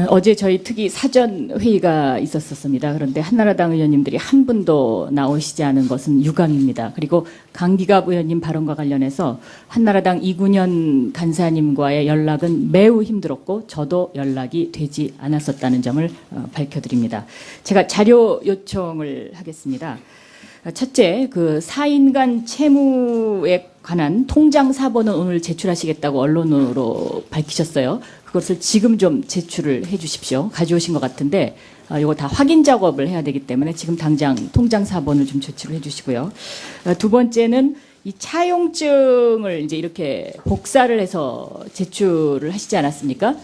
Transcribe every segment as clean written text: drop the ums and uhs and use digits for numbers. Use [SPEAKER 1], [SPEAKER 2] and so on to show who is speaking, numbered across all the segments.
[SPEAKER 1] 어제 저희 특위 사전 회의가 있었습니다. 그런데 한나라당 의원님들이 한 분도 나오시지 않은 것은 유감입니다. 그리고 강기갑 의원님 발언과 관련해서 한나라당 이군현 간사님과의 연락은 매우 힘들었고 저도 연락이 되지 않았었다는 점을 밝혀드립니다. 제가 자료 요청을 하겠습니다. 첫째, 그 4인간 채무에 관한 통장 사본은 오늘 제출하시겠다고 언론으로 밝히셨어요. 그것을 지금 좀 제출을 해 주십시오. 가져오신 것 같은데 이거 다 확인 작업을 해야 되기 때문에 지금 당장 통장 사본을 좀 제출을 해 주시고요. 두 번째는 이 차용증을 이제 이렇게 복사를 해서 제출을 하시지 않았습니까?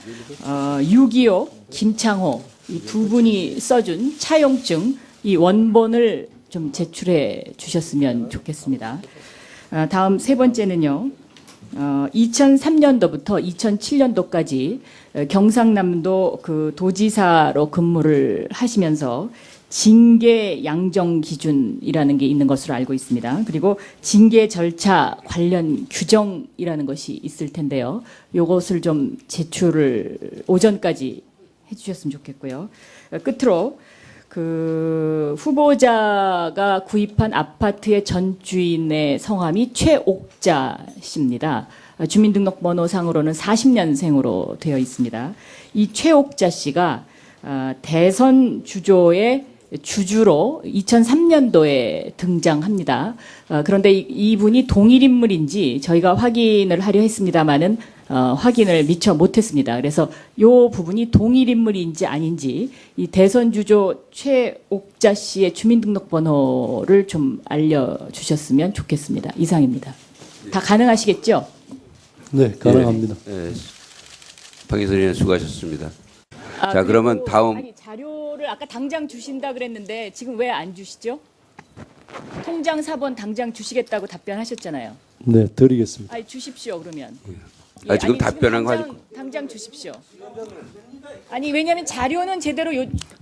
[SPEAKER 1] 6.25 김창호 이 두 분이 써준 차용증 이 원본을 좀 제출해 주셨으면 좋겠습니다. 다음 세 번째는요. 2003년도부터 2007년도까지 경상남도 그 도지사로 근무를 하시면서 징계 양정 기준이라는 게 있는 것으로 알고 있습니다. 그리고 징계 절차 관련 규정이라는 것이 있을 텐데요. 요것을 좀 제출을 오전까지 해주셨으면 좋겠고요. 끝으로 그 후보자가 구입한 아파트의 전 주인의 성함이 최옥자 씨입니다. 주민등록번호상으로는 40년생으로 되어 있습니다. 이 최옥자 씨가 대선 주조의 주주로 2003년도에 등장합니다. 그런데 이분이 동일 인물인지 저희가 확인을 하려 했습니다마는 확인을 미처 못했습니다. 그래서 이 부분이 동일 인물인지 아닌지 이 대선 주조 최옥자 씨의 주민등록번호를 좀 알려주셨으면 좋겠습니다. 이상입니다. 다 가능하시겠죠?
[SPEAKER 2] 네, 가능합니다.
[SPEAKER 3] 네, 박인선 의원 수고하셨습니다. 자, 그러면 다음.
[SPEAKER 1] 아니, 자료를 아까 당장 주신다 그랬는데 지금 왜 안 주시죠? 통장 사본 당장 주시겠다고 답변하셨잖아요.
[SPEAKER 2] 네, 드리겠습니다.
[SPEAKER 1] 아니, 주십시오 그러면.
[SPEAKER 3] 지금 답변한 거 아니고.
[SPEAKER 1] 당장 주십시오. 아니 왜냐하면 자료는 제대로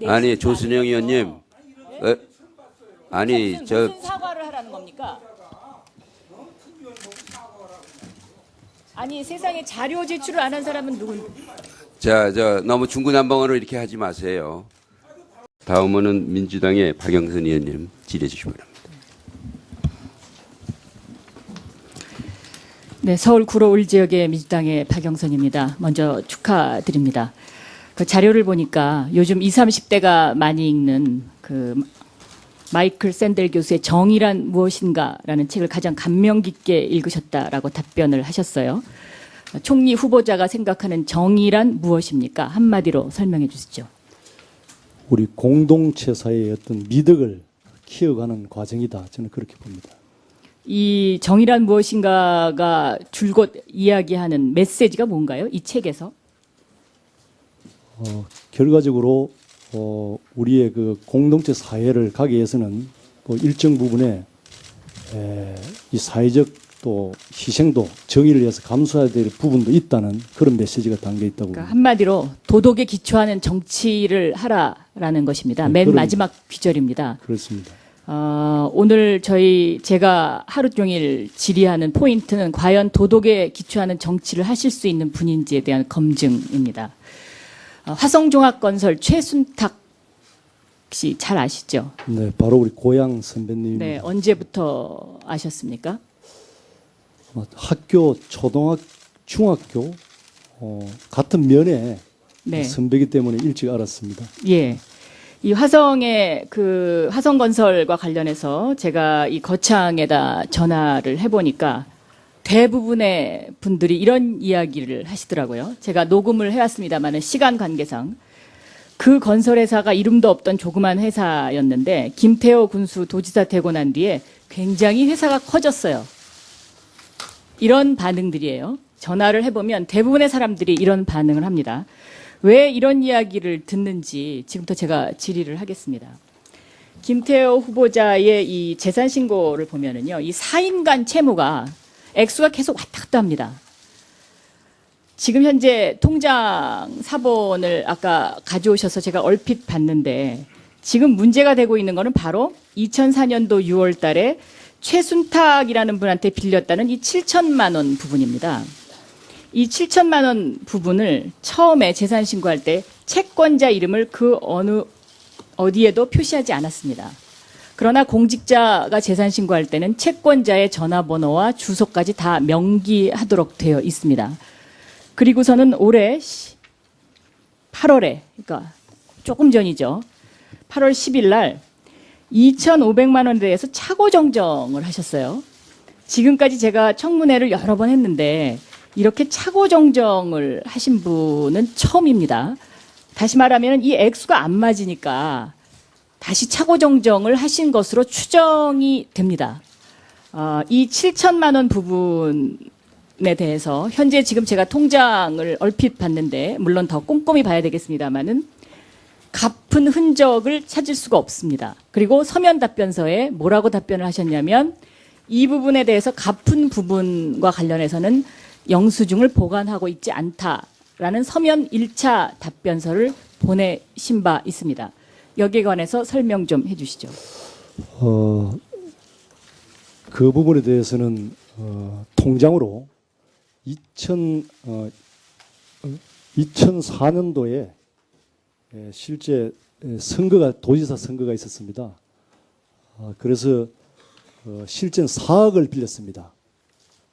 [SPEAKER 3] 아니, 조순영 의원님. 아니,
[SPEAKER 1] 무슨 사과를 하라는 겁니까? 아니 세상에 자료 제출을 안 한 사람은 누군?
[SPEAKER 3] 자, 너무 중구난방으로 이렇게 하지 마세요. 다음은 민주당의 박영선 의원님 질의해 주시기 바랍니다.
[SPEAKER 1] 네, 서울 구로울 지역의 민주당의 박영선입니다. 먼저 축하드립니다. 그 자료를 보니까 요즘 20, 30대가 많이 읽는 그 마이클 샌델 교수의 정의란 무엇인가라는 책을 가장 감명 깊게 읽으셨다라고 답변을 하셨어요. 총리 후보자가 생각하는 정의란 무엇입니까? 한마디로 설명해 주시죠.
[SPEAKER 2] 우리 공동체 사이의 어떤 미덕을 키워가는 과정이다. 저는 그렇게 봅니다.
[SPEAKER 1] 이 정의란 무엇인가가 줄곧 이야기하는 메시지가 뭔가요? 이 책에서?
[SPEAKER 2] 결과적으로 우리의 그 공동체 사회를 가기 위해서는 뭐 일정 부분에 이 사회적 또 희생도 정의를 위해서 감수해야 될 부분도 있다는 그런 메시지가 담겨 있다고.
[SPEAKER 1] 그러니까 한마디로 도덕에 기초하는 정치를 하라라는 것입니다.
[SPEAKER 2] 네,
[SPEAKER 1] 맨 마지막 귀절입니다.
[SPEAKER 2] 그렇습니다.
[SPEAKER 1] 오늘 제가 하루 종일 질의하는 포인트는 과연 도덕에 기초하는 정치를 하실 수 있는 분인지에 대한 검증입니다. 화성종합건설 최순탁 씨 잘 아시죠?
[SPEAKER 2] 네, 바로 우리 고향 선배님입니다.
[SPEAKER 1] 네, 언제부터 아셨습니까?
[SPEAKER 2] 학교, 초등학교, 중학교 같은 면에
[SPEAKER 1] 네.
[SPEAKER 2] 선배이기 때문에 일찍 알았습니다.
[SPEAKER 1] 예. 이 화성건설과 관련해서 제가 이 거창에다 전화를 해보니까 대부분의 분들이 이런 이야기를 하시더라고요. 제가 녹음을 해왔습니다만 시간 관계상 그 건설회사가 이름도 없던 조그만 회사였는데 김태호 군수 도지사 되고 난 뒤에 굉장히 회사가 커졌어요. 이런 반응들이에요. 전화를 해보면 대부분의 사람들이 이런 반응을 합니다. 왜 이런 이야기를 듣는지 지금부터 제가 질의를 하겠습니다. 김태호 후보자의 이 재산 신고를 보면은요, 이 4인간 채무가 액수가 계속 왔다 갔다 합니다. 지금 현재 통장 사본을 아까 가져오셔서 제가 얼핏 봤는데 지금 문제가 되고 있는 거는 바로 2004년도 6월 달에 최순탁이라는 분한테 빌렸다는 이 7천만 원 부분입니다. 이 7천만 원 부분을 처음에 재산 신고할 때 채권자 이름을 그 어디에도 표시하지 않았습니다. 그러나 공직자가 재산 신고할 때는 채권자의 전화번호와 주소까지 다 명기하도록 되어 있습니다. 그리고서는 올해 8월에, 그러니까 조금 전이죠. 8월 10일 날 2,500만 원에 대해서 차고 정정을 하셨어요. 지금까지 제가 청문회를 여러 번 했는데 이렇게 차고 정정을 하신 분은 처음입니다. 다시 말하면 이 액수가 안 맞으니까 다시 차고 정정을 하신 것으로 추정이 됩니다. 이 7천만 원 부분에 대해서 현재 지금 제가 통장을 얼핏 봤는데 물론 더 꼼꼼히 봐야 되겠습니다만은 갚은 흔적을 찾을 수가 없습니다. 그리고 서면 답변서에 뭐라고 답변을 하셨냐면 이 부분에 대해서 갚은 부분과 관련해서는 영수증을 보관하고 있지 않다라는 서면 1차 답변서를 보내신 바 있습니다. 여기에 관해서 설명 좀 해주시죠.
[SPEAKER 2] 그 부분에 대해서는 통장으로 2004년도에 실제 도지사 선거가 있었습니다. 그래서 실제는 4억을 빌렸습니다.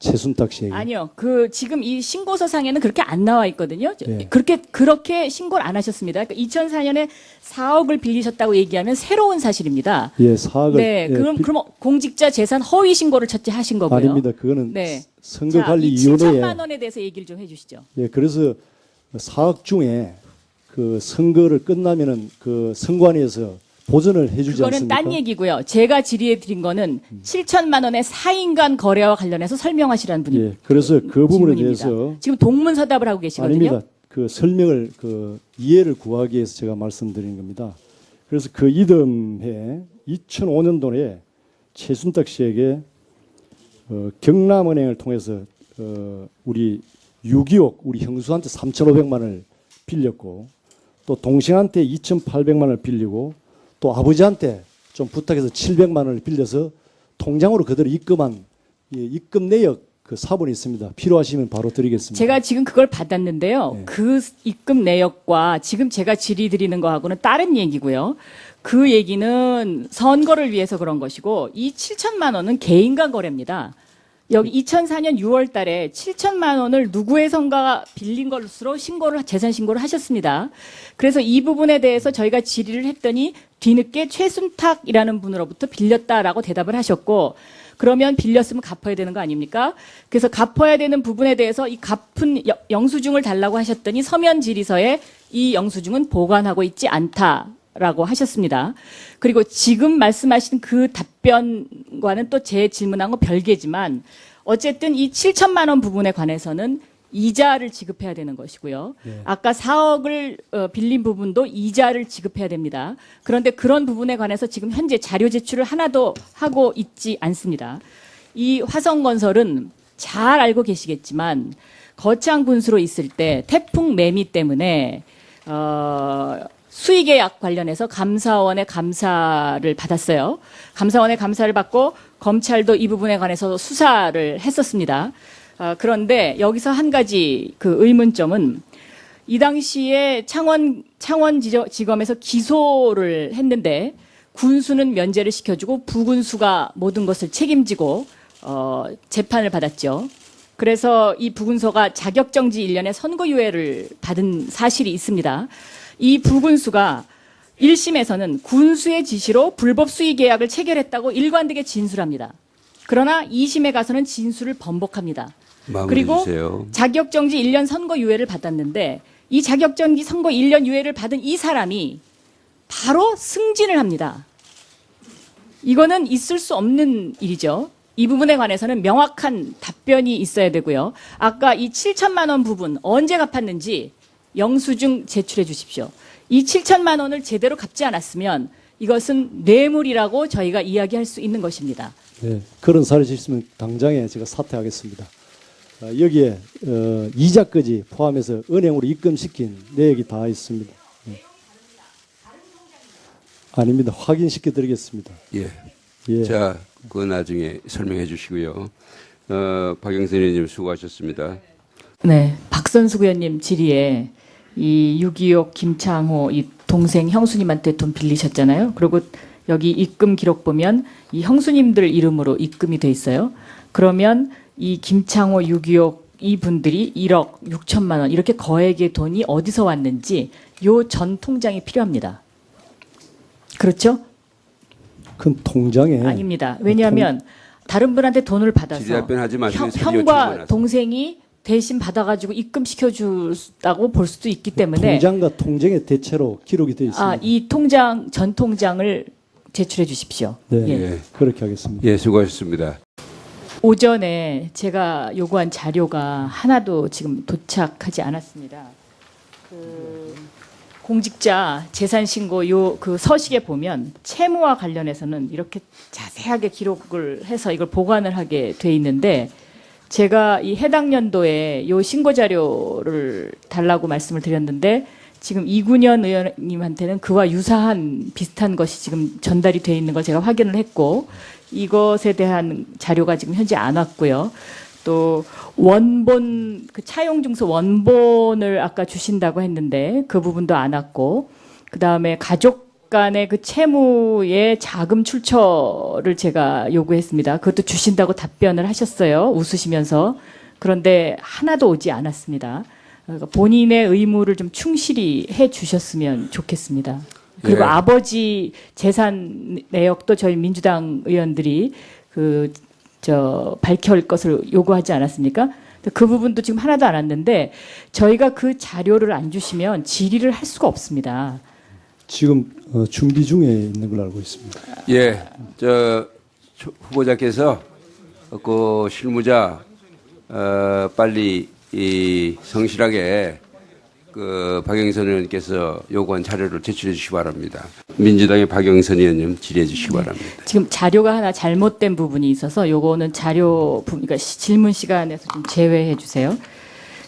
[SPEAKER 2] 최순탁 씨에게.
[SPEAKER 1] 아니요. 지금 이 신고서상에는 그렇게 안 나와 있거든요.
[SPEAKER 2] 예.
[SPEAKER 1] 그렇게 신고를 안 하셨습니다. 그러니까 2004년에 4억을 빌리셨다고 얘기하면 새로운 사실입니다.
[SPEAKER 2] 예, 4억을.
[SPEAKER 1] 네. 그럼 공직자 재산 허위 신고를 첫째 하신 거고요.
[SPEAKER 2] 아닙니다. 그거는
[SPEAKER 1] 네.
[SPEAKER 2] 선거관리위원회에.
[SPEAKER 1] 7천만 원에 대해서 얘기를 좀 해주시죠.
[SPEAKER 2] 예, 그래서 4억 중에 그 선거를 끝나면은 그 선관위에서 보전을 해주지
[SPEAKER 1] 그거는
[SPEAKER 2] 않습니까?
[SPEAKER 1] 딴 얘기고요. 제가 질의해 드린 거는 7천만 원의 사인간 거래와 관련해서 설명하시라는 분이.
[SPEAKER 2] 예, 그래서 그 부분에
[SPEAKER 1] 질문입니다.
[SPEAKER 2] 대해서
[SPEAKER 1] 지금 동문서답을 하고 계시거든요.
[SPEAKER 2] 아닙니다. 그 설명을 이해를 구하기 위해서 제가 말씀드리는 겁니다. 그래서 그 이듬해 2005년도에 최순탁 씨에게 경남은행을 통해서 우리 6.25억 우리 형수한테 3,500만 원을 빌렸고 또 동생한테 2,800만 원을 빌리고 또 아버지한테 좀 부탁해서 700만 원을 빌려서 통장으로 그대로 입금한 입금 내역 그 사본이 있습니다. 필요하시면 바로 드리겠습니다.
[SPEAKER 1] 제가 지금 그걸 받았는데요.
[SPEAKER 2] 네.
[SPEAKER 1] 그 입금 내역과 지금 제가 질의 드리는 거하고는 다른 얘기고요. 그 얘기는 선거를 위해서 그런 것이고 이 7천만 원은 개인간 거래입니다. 여기 2004년 6월 달에 7천만 원을 누구의 선가가 빌린 것으로 재산 신고를 하셨습니다. 그래서 이 부분에 대해서 저희가 질의를 했더니 뒤늦게 최순탁이라는 분으로부터 빌렸다라고 대답을 하셨고 그러면 빌렸으면 갚아야 되는 거 아닙니까? 그래서 갚아야 되는 부분에 대해서 이 갚은 영수증을 달라고 하셨더니 서면 질의서에 이 영수증은 보관하고 있지 않다라고 하셨습니다. 그리고 지금 말씀하신 그 답변과는 또 제 질문한 건 별개지만 어쨌든 이 7천만 원 부분에 관해서는 이자를 지급해야 되는 것이고요.
[SPEAKER 2] 네.
[SPEAKER 1] 아까 4억을 빌린 부분도 이자를 지급해야 됩니다. 그런데 그런 부분에 관해서 지금 현재 자료 제출을 하나도 하고 있지 않습니다. 이 화성건설은 잘 알고 계시겠지만 거창 군수로 있을 때 태풍 매미 때문에 수의계약 관련해서 감사원의 감사를 받았어요. 감사원의 감사를 받고 검찰도 이 부분에 관해서 수사를 했었습니다. 그런데 여기서 한 가지 그 의문점은 이 당시에 창원지검에서 기소를 했는데 군수는 면제를 시켜주고 부군수가 모든 것을 책임지고 재판을 받았죠. 그래서 이 부군수가 자격정지 1년의 선고유예를 받은 사실이 있습니다. 이 부군수가 1심에서는 군수의 지시로 불법 수의 계약을 체결했다고 일관되게 진술합니다. 그러나 2심에 가서는 진술을 번복합니다. 그리고
[SPEAKER 3] 주세요.
[SPEAKER 1] 자격정지 1년 선고유예를 받았는데 이 자격정지 선고 1년 유예를 받은 이 사람이 바로 승진을 합니다. 이거는 있을 수 없는 일이죠. 이 부분에 관해서는 명확한 답변이 있어야 되고요. 아까 이 7천만 원 부분 언제 갚았는지 영수증 제출해 주십시오. 이 7천만 원을 제대로 갚지 않았으면 이것은 뇌물이라고 저희가 이야기할 수 있는 것입니다.
[SPEAKER 2] 네, 그런 사실이 있으면 당장에 제가 사퇴하겠습니다. 여기에 이자까지 포함해서 은행으로 입금시킨 내역이 다 있습니다. 네. 아닙니다. 확인시켜 드리겠습니다.
[SPEAKER 3] 예.
[SPEAKER 2] 예.
[SPEAKER 3] 자, 그거 나중에 설명해 주시고요. 박영선 의원님 수고하셨습니다.
[SPEAKER 1] 네, 박선숙 의원님 질의에 이 유기옥 김창호 이 동생 형수님한테 돈 빌리셨잖아요. 그리고 여기 입금 기록 보면 이 형수님들 이름으로 입금이 돼 있어요. 그러면 이 김창호 유기옥 이 분들이 1억 6천만 원 이렇게 거액의 돈이 어디서 왔는지 요 전 통장이 필요합니다. 그렇죠?
[SPEAKER 2] 큰 통장에
[SPEAKER 1] 아닙니다. 왜냐하면 다른 분한테 돈을 받아서
[SPEAKER 3] 질의답변하지 마시고 사진 요청만
[SPEAKER 1] 형과
[SPEAKER 3] 하세요.
[SPEAKER 1] 동생이 대신 받아가지고 입금시켜 준다고 볼 수도 있기 때문에
[SPEAKER 2] 통장과 통장의 대체로 기록이 되어 있습니다.
[SPEAKER 1] 이 통장 전 통장을 제출해 주십시오.
[SPEAKER 2] 네,
[SPEAKER 1] 예.
[SPEAKER 2] 그렇게 하겠습니다.
[SPEAKER 3] 예, 수고하셨습니다.
[SPEAKER 1] 오전에 제가 요구한 자료가 하나도 지금 도착하지 않았습니다. 그 공직자 재산 신고 요 그 서식에 보면 채무와 관련해서는 이렇게 자세하게 기록을 해서 이걸 보관을 하게 돼 있는데 제가 이 해당 연도에 요 신고 자료를 달라고 말씀을 드렸는데 지금 이군현 의원님한테는 그와 유사한 비슷한 것이 지금 전달이 돼 있는 걸 제가 확인을 했고 이것에 대한 자료가 지금 현재 안 왔고요. 또 원본 그 차용증서 원본을 아까 주신다고 했는데 그 부분도 안 왔고 그다음에 가족 간의 그 채무의 자금 출처를 제가 요구했습니다. 그것도 주신다고 답변을 하셨어요. 웃으시면서. 그런데 하나도 오지 않았습니다. 그러니까 본인의 의무를 좀 충실히 해 주셨으면 좋겠습니다. 그리고
[SPEAKER 3] 예.
[SPEAKER 1] 아버지 재산 내역도 저희 민주당 의원들이 밝힐 것을 요구하지 않았습니까? 그 부분도 지금 하나도 안 왔는데 저희가 그 자료를 안 주시면 질의를 할 수가 없습니다.
[SPEAKER 2] 지금 준비 중에 있는 걸로 알고 있습니다.
[SPEAKER 3] 예, 후보자께서 그 실무자 빨리 성실하게 그 박영선 의원께서 요구한 자료를 제출해 주시기 바랍니다. 민주당의 박영선 의원님 질의해 주시기 바랍니다.
[SPEAKER 1] 지금 자료가 하나 잘못된 부분이 있어서 요거는 그러니까 질문 시간에서 좀 제외해 주세요.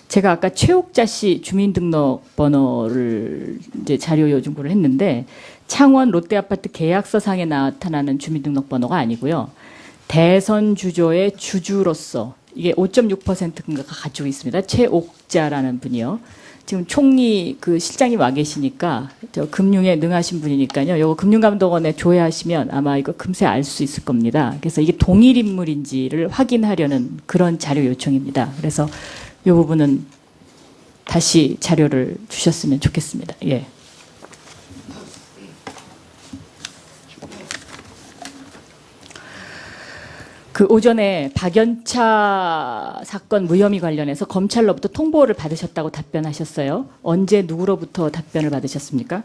[SPEAKER 1] 제가 아까 최옥자 씨 주민등록번호를 이제 자료 요구를 했는데 창원 롯데아파트 계약서상에 나타나는 주민등록번호가 아니고요. 대선 주조의 주주로서 이게 5.6%인가 가지고 있습니다. 최옥자라는 분이요. 지금 총리 그 실장님 와 계시니까 저 금융에 능하신 분이니까요. 요거 금융감독원에 조회하시면 아마 이거 금세 알 수 있을 겁니다. 그래서 이게 동일 인물인지를 확인하려는 그런 자료 요청입니다. 그래서 이 부분은 다시 자료를 주셨으면 좋겠습니다. 예. 그 오전에 박연차 사건 무혐의 관련해서 검찰로부터 통보를 받으셨다고 답변하셨어요. 언제 누구로부터 답변을 받으셨습니까?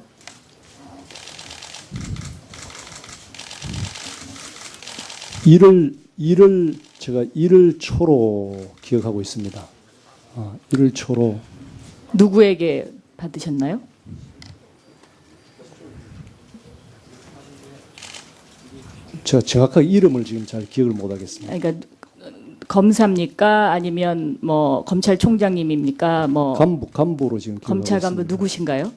[SPEAKER 2] 제가 1월 초로 기억하고 있습니다. 1월 초로
[SPEAKER 1] 누구에게 받으셨나요?
[SPEAKER 2] 제가 정확하게 이름을 지금 잘 기억을 못 하겠습니다.
[SPEAKER 1] 그러니까 검사입니까? 아니면 뭐 검찰총장님입니까? 뭐
[SPEAKER 2] 간부로 지금
[SPEAKER 1] 검찰
[SPEAKER 2] 기억하고
[SPEAKER 1] 간부
[SPEAKER 2] 있습니다.
[SPEAKER 1] 누구신가요?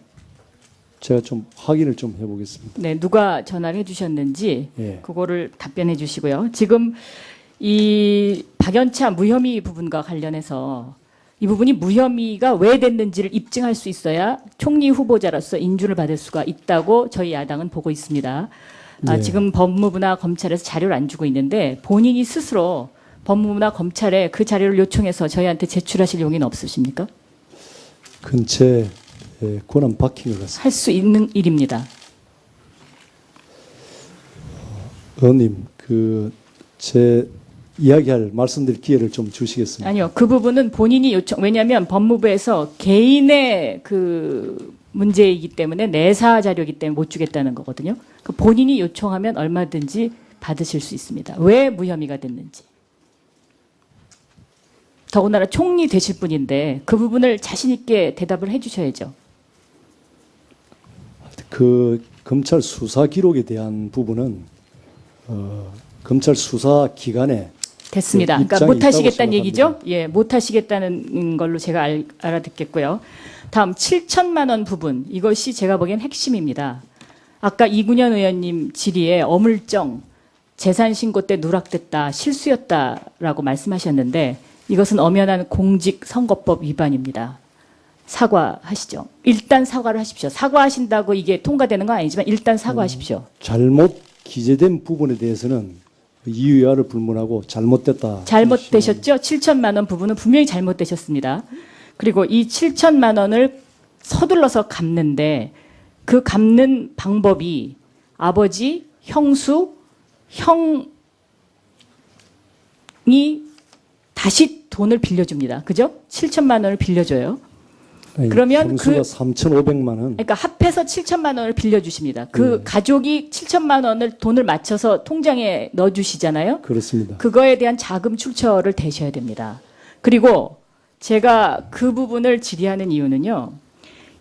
[SPEAKER 2] 제가 좀 확인을 좀 해보겠습니다.
[SPEAKER 1] 네, 누가 전화를 해주셨는지
[SPEAKER 2] 예.
[SPEAKER 1] 그거를 답변해 주시고요. 지금 이 박연차 무혐의 부분과 관련해서 이 부분이 무혐의가 왜 됐는지를 입증할 수 있어야 총리 후보자로서 인준을 받을 수가 있다고 저희 야당은 보고 있습니다.
[SPEAKER 2] 네.
[SPEAKER 1] 지금 법무부나 검찰에서 자료를 안 주고 있는데 본인이 스스로 법무부나 검찰에 그 자료를 요청해서 저희한테 제출하실 용의는 없으십니까?
[SPEAKER 2] 그건 제 권한 박힌 것 같습니다.
[SPEAKER 1] 할 수 있는 일입니다.
[SPEAKER 2] 의원님, 제 이야기할 말씀드릴 기회를 좀 주시겠습니까?
[SPEAKER 1] 아니요. 그 부분은 본인이 왜냐하면 법무부에서 개인의 그 문제이기 때문에 내사 자료이기 때문에 못 주겠다는 거거든요. 그 본인이 요청하면 얼마든지 받으실 수 있습니다. 왜 무혐의가 됐는지. 더군다나 총리 되실 분인데 그 부분을 자신 있게 대답을 해 주셔야죠.
[SPEAKER 2] 검찰 수사 기록에 대한 부분은 검찰 수사 기관에
[SPEAKER 1] 됐습니다.
[SPEAKER 2] 그
[SPEAKER 1] 그러니까
[SPEAKER 2] 입장이
[SPEAKER 1] 못
[SPEAKER 2] 있다고
[SPEAKER 1] 하시겠다는
[SPEAKER 2] 생각합니다.
[SPEAKER 1] 얘기죠? 예, 못 하시겠다는 걸로 제가 알아듣겠고요. 다음 7천만 원 부분. 이것이 제가 보기엔 핵심입니다. 아까 이군현 의원님 질의에 어물쩡 재산 신고 때 누락됐다, 실수였다라고 말씀하셨는데 이것은 엄연한 공직선거법 위반입니다. 사과하시죠. 일단 사과를 하십시오. 사과하신다고 이게 통과되는 건 아니지만 일단 사과하십시오.
[SPEAKER 2] 잘못 기재된 부분에 대해서는 이유야를 불문하고 잘못됐다.
[SPEAKER 1] 잘못되셨죠? 7천만 원 부분은 분명히 잘못되셨습니다. 그리고 이 7천만 원을 서둘러서 갚는데 그 갚는 방법이 아버지, 형수, 형이 다시 돈을 빌려줍니다. 그죠? 7천만 원을 빌려줘요.
[SPEAKER 2] 아니,
[SPEAKER 1] 그러면
[SPEAKER 2] 형수가 3,500만 원.
[SPEAKER 1] 그러니까 합해서 7천만 원을 빌려주십니다. 그 가족이 7천만 원을 돈을 맞춰서 통장에 넣어주시잖아요.
[SPEAKER 2] 그렇습니다.
[SPEAKER 1] 그거에 대한 자금 출처를 대셔야 됩니다. 그리고 제가 그 부분을 질의하는 이유는요.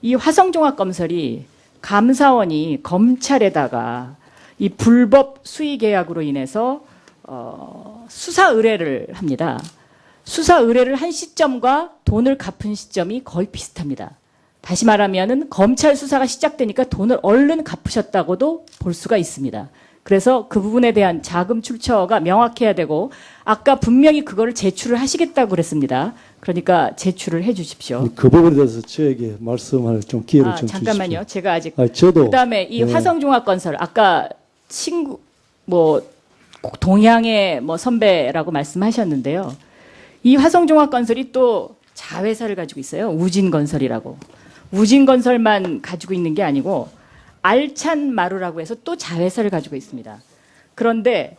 [SPEAKER 1] 이 화성종합건설이 감사원이 검찰에다가 이 불법 수의 계약으로 인해서 수사 의뢰를 합니다. 수사 의뢰를 한 시점과 돈을 갚은 시점이 거의 비슷합니다. 다시 말하면은 검찰 수사가 시작되니까 돈을 얼른 갚으셨다고도 볼 수가 있습니다. 그래서 그 부분에 대한 자금 출처가 명확해야 되고 아까 분명히 그거를 제출을 하시겠다고 그랬습니다. 그러니까 제출을 해 주십시오.
[SPEAKER 2] 그 부분에 대해서 저에게 말씀할 좀 기회를 좀
[SPEAKER 1] 잠깐만요.
[SPEAKER 2] 주십시오.
[SPEAKER 1] 제가 아직
[SPEAKER 2] 저도
[SPEAKER 1] 그다음에 이 화성종합건설 아까 친구 뭐 동양의 뭐 선배라고 말씀하셨는데요. 이 화성종합건설이 또 자회사를 가지고 있어요. 우진건설이라고. 우진건설만 가지고 있는 게 아니고 알찬마루라고 해서 또 자회사를 가지고 있습니다. 그런데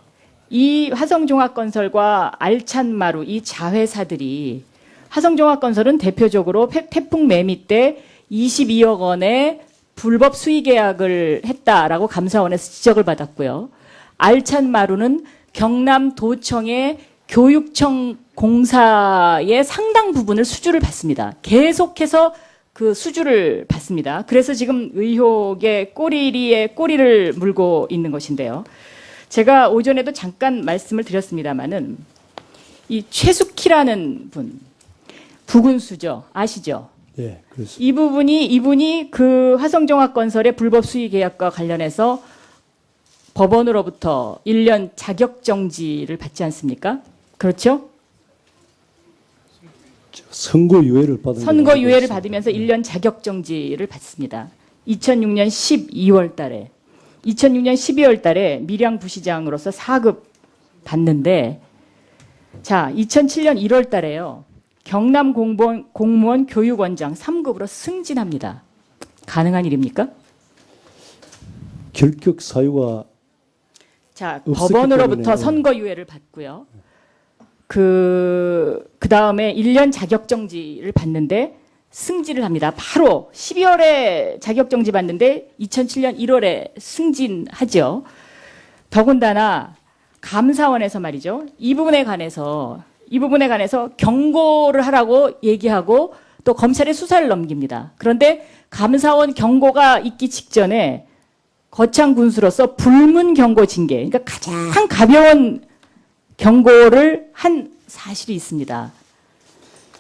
[SPEAKER 1] 이 화성종합건설과 알찬마루 이 자회사들이 화성종합건설은 대표적으로 태풍 매미 때 22억 원의 불법 수의 계약을 했다라고 감사원에서 지적을 받았고요. 알찬마루는 경남도청의 교육청 공사의 상당 부분을 수주를 받습니다. 계속해서 그 수주를 받습니다. 그래서 지금 의혹의 꼬리를 물고 있는 것인데요. 제가 오전에도 잠깐 말씀을 드렸습니다마는 이 최숙희라는 분, 부군수죠. 아시죠?
[SPEAKER 2] 예, 그렇습니다.
[SPEAKER 1] 이분이 그 화성종합건설의 불법 수의 계약과 관련해서 법원으로부터 1년 자격정지를 받지 않습니까? 그렇죠?
[SPEAKER 2] 선고유예를 받은
[SPEAKER 1] 선고유예를 받으면서 1년 자격정지를 받습니다. 2006년 12월 달에 밀양 부시장으로서 4급 받는데 자, 2007년 1월 달에요. 경남 공무원 교육원장 3급으로 승진합니다. 가능한 일입니까?
[SPEAKER 2] 결격 사유가
[SPEAKER 1] 자,
[SPEAKER 2] 없었기
[SPEAKER 1] 법원으로부터
[SPEAKER 2] 때문에.
[SPEAKER 1] 선고유예를 받고요. 그 다음에 1년 자격정지를 받는데 승진을 합니다. 바로 12월에 자격정지 받는데 2007년 1월에 승진하죠. 더군다나 감사원에서 말이죠. 이 부분에 관해서 경고를 하라고 얘기하고 또 검찰에 수사를 넘깁니다. 그런데 감사원 경고가 있기 직전에 거창 군수로서 불문 경고 징계, 그러니까 가장 가벼운 경고를 한 사실이 있습니다.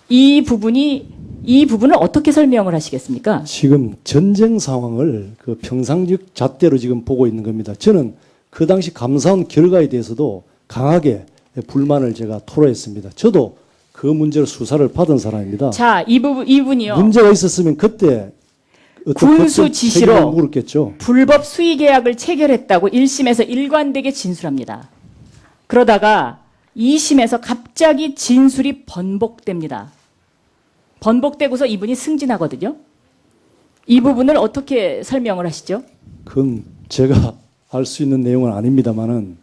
[SPEAKER 1] 이 부분을 어떻게 설명을 하시겠습니까?
[SPEAKER 2] 지금 전쟁 상황을 그 평상적 잣대로 지금 보고 있는 겁니다. 저는 그 당시 감사원 결과에 대해서도 강하게 불만을 제가 토로했습니다. 저도 그 문제로 수사를 받은 사람입니다.
[SPEAKER 1] 자, 이분이요.
[SPEAKER 2] 문제가 있었으면 그때
[SPEAKER 1] 군수 지시로
[SPEAKER 2] 물었겠죠.
[SPEAKER 1] 불법 수의 계약을 체결했다고 1심에서 일관되게 진술합니다. 그러다가 2심에서 갑자기 진술이 번복됩니다. 번복되고서 이분이 승진하거든요. 이 부분을 어떻게 설명을 하시죠?
[SPEAKER 2] 그건 제가 알 수 있는 내용은 아닙니다만은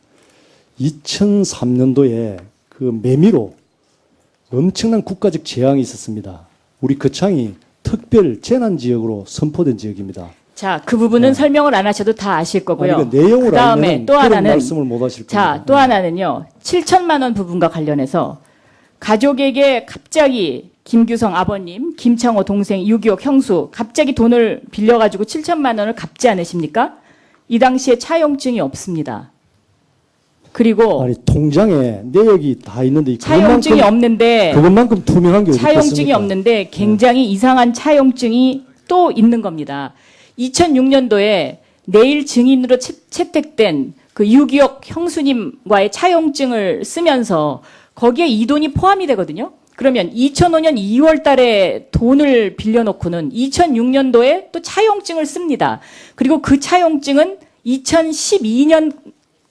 [SPEAKER 2] 2003년도에 그 매미로 엄청난 국가적 재앙이 있었습니다. 우리 거창이 특별 재난 지역으로 선포된 지역입니다.
[SPEAKER 1] 자, 그 부분은 설명을 안 하셔도 다 아실 거고요.
[SPEAKER 2] 아니, 그 내용을
[SPEAKER 1] 그다음에
[SPEAKER 2] 알면
[SPEAKER 1] 또
[SPEAKER 2] 그런
[SPEAKER 1] 하나는
[SPEAKER 2] 말씀을 못 하실 겁니다.
[SPEAKER 1] 자, 또 하나는요. 7천만 원 부분과 관련해서 가족에게 갑자기 김규성 아버님, 김창호 동생, 유기옥 형수 갑자기 돈을 빌려가지고 7천만 원을 갚지 않으십니까? 이 당시에 차용증이 없습니다. 그리고
[SPEAKER 2] 아니 통장에 내역이 다 있는데
[SPEAKER 1] 차용증이 없는데
[SPEAKER 2] 그것만큼 투명한 게 어디
[SPEAKER 1] 차용증이
[SPEAKER 2] 있겠습니까?
[SPEAKER 1] 없는데 굉장히 이상한 차용증이 또 있는 겁니다. 2006년도에 내일 증인으로 채택된 그 유기옥 형수님과의 차용증을 쓰면서 거기에 이 돈이 포함이 되거든요. 그러면 2005년 2월 달에 돈을 빌려놓고는 2006년도에 또 차용증을 씁니다. 그리고 그 차용증은 2012년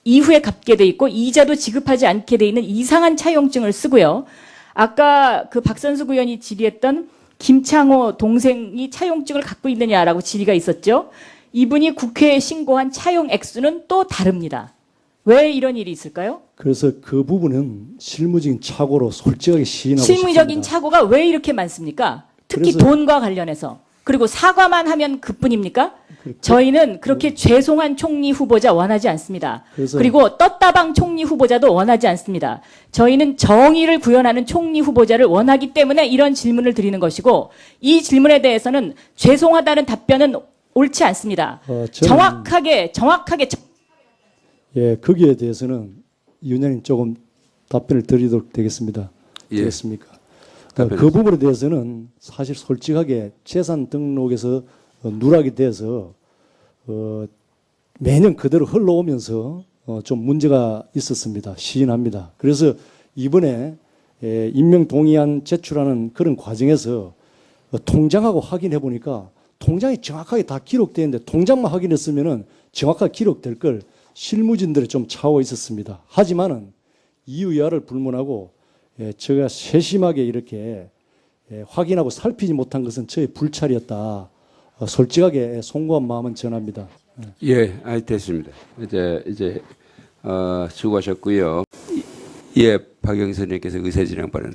[SPEAKER 1] 이후에 갚게 돼 있고 이자도 지급하지 않게 돼 있는 이상한 차용증을 쓰고요. 아까 그 박선숙 의원이 질의했던 김창호 동생이 차용증을 갖고 있느냐라고 질의가 있었죠. 이분이 국회에 신고한 차용 액수는 또 다릅니다. 왜 이런 일이 있을까요?
[SPEAKER 2] 그래서 그 부분은 실무적인 착오로 솔직하게 시인하고
[SPEAKER 1] 실무적인
[SPEAKER 2] 싶습니다.
[SPEAKER 1] 착오가 왜 이렇게 많습니까? 특히
[SPEAKER 2] 그래서-
[SPEAKER 1] 돈과 관련해서. 그리고 사과만 하면 그뿐입니까? 저희는 그렇게 죄송한 총리 후보자 원하지 않습니다.
[SPEAKER 2] 그래서-
[SPEAKER 1] 그리고 떴다방 총리 후보자도 원하지 않습니다. 저희는 정의를 구현하는 총리 후보자를 원하기 때문에 이런 질문을 드리는 것이고 이 질문에 대해서는 죄송하다는 답변은 옳지 않습니다.
[SPEAKER 2] 저는-
[SPEAKER 1] 정확하게
[SPEAKER 2] 예, 거기에 대해서는 이 의원님 조금 답변을 드리도록 되겠습니다.
[SPEAKER 3] 예.
[SPEAKER 2] 되겠습니까?
[SPEAKER 3] 답변해
[SPEAKER 2] 그 부분에 대해서는 사실 솔직하게 재산 등록에서 누락이 돼서 매년 그대로 흘러오면서 좀 문제가 있었습니다. 시인합니다. 그래서 이번에 임명 동의안 제출하는 그런 과정에서 통장하고 확인해 보니까 통장이 정확하게 다 기록되어 있는데 통장만 확인했으면은 정확하게 기록될 걸 실무진들이 좀 차오가 있었습니다. 하지만은 이유야를 불문하고 제가 세심하게 이렇게 확인하고 살피지 못한 것은 저의 불찰이었다. 솔직하게 송구한 마음은 전합니다.
[SPEAKER 3] 예, 됐습니다. 이제 수고하셨고요. 예, 박영선 의원께서 의사진행 발언.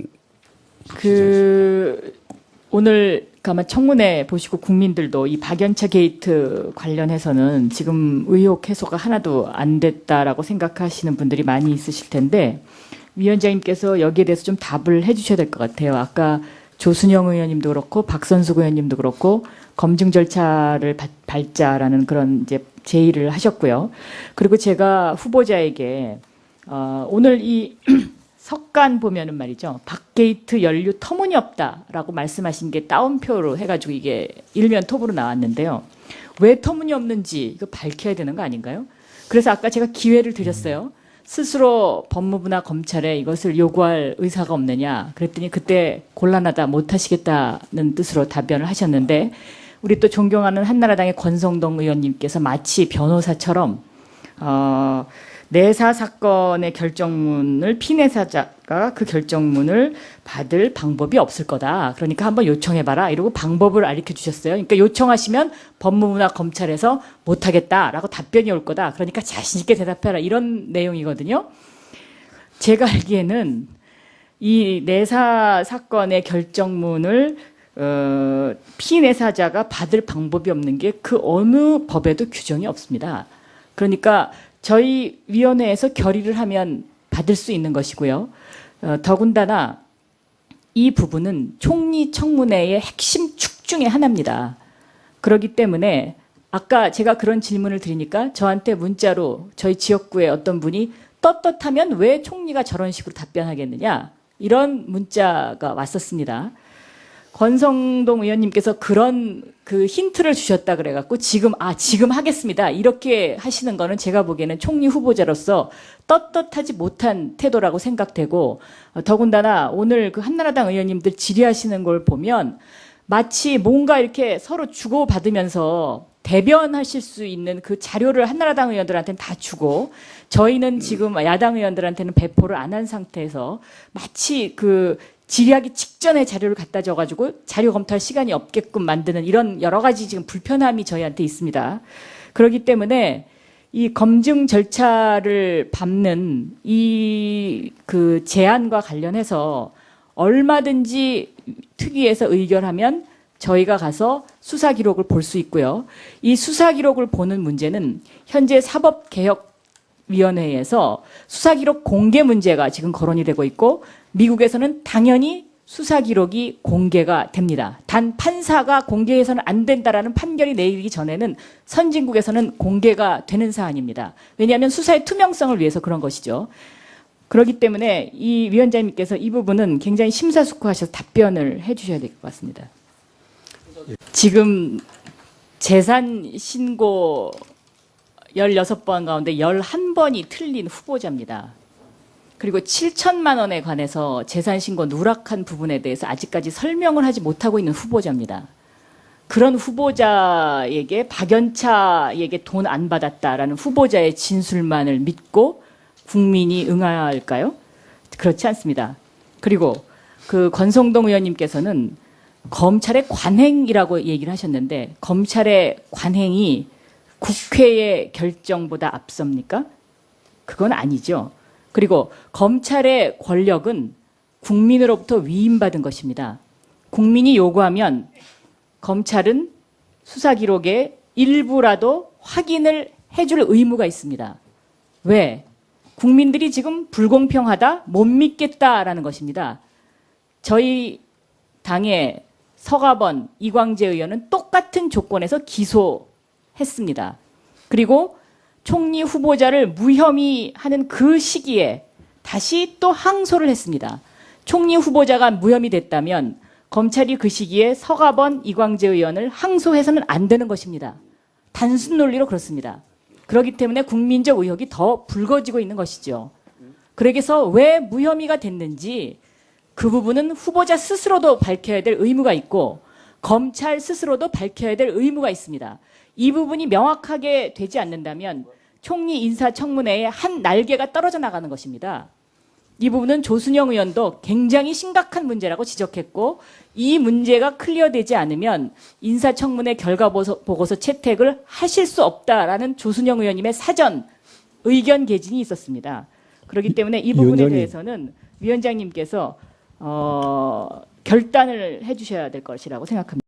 [SPEAKER 1] 오늘 아마 청문회 보시고 국민들도 이 박연차 게이트 관련해서는 지금 의혹 해소가 하나도 안 됐다라고 생각하시는 분들이 많이 있으실 텐데 위원장님께서 여기에 대해서 좀 답을 해주셔야 될 것 같아요. 아까 조순영 의원님도 그렇고 박선숙 의원님도 그렇고 검증 절차를 밟자라는 그런 이제 제의를 하셨고요. 그리고 제가 후보자에게 오늘 이 석간 보면은 말이죠. 박게이트 연루 터무니없다라고 말씀하신 게 따옴표로 해가지고 이게 일면 톱으로 나왔는데요. 왜 터무니없는지 이거 밝혀야 되는 거 아닌가요? 그래서 아까 제가 기회를 드렸어요. 스스로 법무부나 검찰에 이것을 요구할 의사가 없느냐. 그랬더니 그때 곤란하다 못하시겠다는 뜻으로 답변을 하셨는데 우리 또 존경하는 한나라당의 권성동 의원님께서 마치 변호사처럼 내사 사건의 결정문을 피내사자가 그 결정문을 받을 방법이 없을 거다. 그러니까 한번 요청해봐라. 이러고 방법을 알려 주셨어요. 그러니까 요청하시면 법무부나 검찰에서 못하겠다라고 답변이 올 거다. 그러니까 자신 있게 대답해라. 이런 내용이거든요. 제가 알기에는 이 내사 사건의 결정문을 피내사자가 받을 방법이 없는 게 그 어느 법에도 규정이 없습니다. 그러니까 저희 위원회에서 결의를 하면 받을 수 있는 것이고요. 더군다나 이 부분은 총리 청문회의 핵심 축 중에 하나입니다. 그렇기 때문에 아까 제가 그런 질문을 드리니까 저한테 문자로 저희 지역구의 어떤 분이 떳떳하면 왜 총리가 저런 식으로 답변하겠느냐 이런 문자가 왔었습니다. 권성동 의원님께서 그런 그 힌트를 주셨다 그래갖고 지금 하겠습니다. 이렇게 하시는 거는 제가 보기에는 총리 후보자로서 떳떳하지 못한 태도라고 생각되고 더군다나 오늘 그 한나라당 의원님들 질의하시는 걸 보면 마치 뭔가 이렇게 서로 주고받으면서 대변하실 수 있는 그 자료를 한나라당 의원들한테는 다 주고 저희는 지금 야당 의원들한테는 배포를 안 한 상태에서 마치 그 질의하기 직전에 자료를 갖다 줘가지고 자료 검토할 시간이 없게끔 만드는 이런 여러 가지 지금 불편함이 저희한테 있습니다. 그렇기 때문에 이 검증 절차를 밟는 이 그 제안과 관련해서 얼마든지 특위에서 의결하면 저희가 가서 수사 기록을 볼 수 있고요. 이 수사 기록을 보는 문제는 현재 사법개혁위원회에서 수사 기록 공개 문제가 지금 거론이 되고 있고 미국에서는 당연히 수사 기록이 공개가 됩니다. 단 판사가 공개해서는 안 된다라는 판결이 내리기 전에는 선진국에서는 공개가 되는 사안입니다. 왜냐하면 수사의 투명성을 위해서 그런 것이죠. 그렇기 때문에 이 위원장님께서 이 부분은 굉장히 심사숙고하셔서 답변을 해 주셔야 될 것 같습니다. 지금 재산 신고 16번 가운데 11번이 틀린 후보자입니다. 그리고 7천만 원에 관해서 재산 신고 누락한 부분에 대해서 아직까지 설명을 하지 못하고 있는 후보자입니다. 그런 후보자에게 박연차에게 돈 안 받았다라는 후보자의 진술만을 믿고 국민이 응할까요? 그렇지 않습니다. 그리고 그 권성동 의원님께서는 검찰의 관행이라고 얘기를 하셨는데 검찰의 관행이 국회의 결정보다 앞섭니까? 그건 아니죠. 그리고 검찰의 권력은 국민으로부터 위임받은 것입니다. 국민이 요구하면 검찰은 수사 기록의 일부라도 확인을 해줄 의무가 있습니다. 왜? 국민들이 지금 불공평하다, 못 믿겠다라는 것입니다. 저희 당의 서가번, 이광재 의원은 똑같은 조건에서 기소했습니다. 그리고 총리 후보자를 무혐의 하는 그 시기에 다시 또 항소를 했습니다. 총리 후보자가 무혐의 됐다면 검찰이 그 시기에 서가번, 이광재 의원을 항소해서는 안 되는 것입니다. 단순 논리로 그렇습니다. 그렇기 때문에 국민적 의혹이 더 불거지고 있는 것이죠. 그래서 왜 무혐의가 됐는지 그 부분은 후보자 스스로도 밝혀야 될 의무가 있고 검찰 스스로도 밝혀야 될 의무가 있습니다. 이 부분이 명확하게 되지 않는다면 총리 인사청문회에 한 날개가 떨어져 나가는 것입니다. 이 부분은 조순영 의원도 굉장히 심각한 문제라고 지적했고 이 문제가 클리어되지 않으면 인사청문회 결과 보고서 채택을 하실 수 없다라는 조순영 의원님의 사전 의견 개진이 있었습니다. 그렇기 때문에 이 부분에
[SPEAKER 2] 위원장님.
[SPEAKER 1] 대해서는 위원장님께서 결단을 해주셔야 될 것이라고 생각합니다.